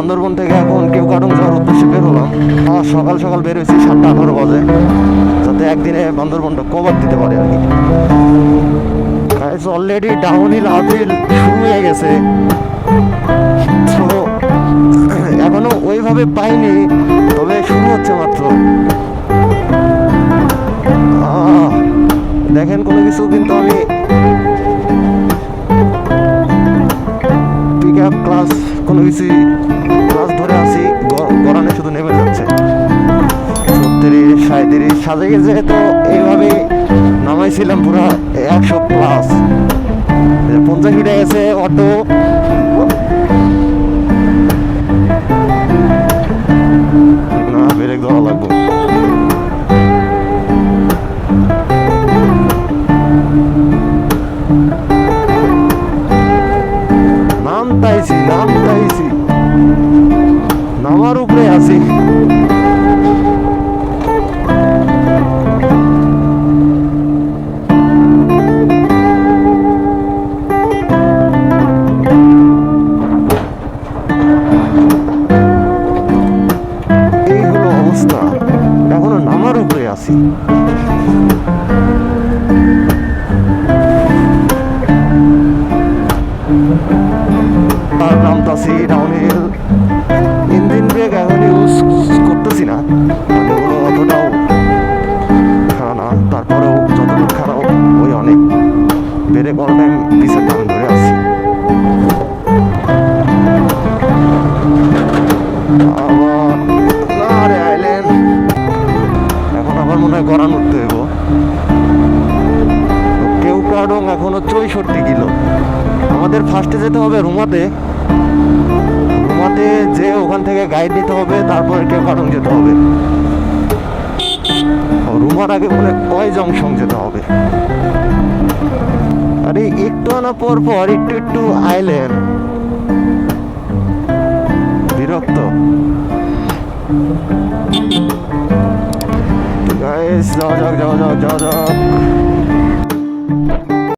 বান্দরবন থেকে এখন কেওক্রাডং যাওয়ার উদ্দেশ্যে বের হলাম। সকাল সকাল বের হয়েছি 7:18 বাজে, যাতে একদিনে বান্দরবনটা কভার দিতে পারে আর কি। অলরেডি ডাউনহিল আপহিল শুরু হয়ে গেছে, তো এখনো ওইভাবে পাইনি, তবে শুরু হচ্ছে মাত্র। দেখেন কোনো কিছু কিন্তু আমি পিক আপ ক্লাস কোনো কিছু ক্লাস ধরে আছি, গড়ানে শুধু নেমে যাচ্ছে 36, 37 সাজে গেছে। তো এইভাবে নামাইছিলাম পুরো 100+, 50 উঠে গেছে অটো। না, ব্রেক দেওয়া লাগবে। নামতাইছি নামার উপরে আছি। এই হলো অবস্থা, এখনো নামার উপরে আছি। নামতাছি ডাউনহিল, ইঞ্জিন ব্রেক এখন ইউজ করতেছি না, মানে ওগুলো অতটাও খারাপ না, তারপরেও যতটুকু খারাপ ওই অনেক। ব্রেক অল টাইম পিছের টান ধরে আছি। আবার না রে আইলেন, এখন আবার মনে হয় গড়ান উঠতে হইব। কেওক্রাডং এখনো 64 কিলো। আমাদের ফার্স্টে যেতে হবে রুমাতে যে ওখান থেকে গাইড নিতে হবে, তারপরে কেওক্রাডং যেতে হবে। রুমার আগে বলে কয় জংশন যেতে হবে। আরে একটু আনা পর একটু আইলেন, বিরক্ত। গাইস যাওয়া যাক।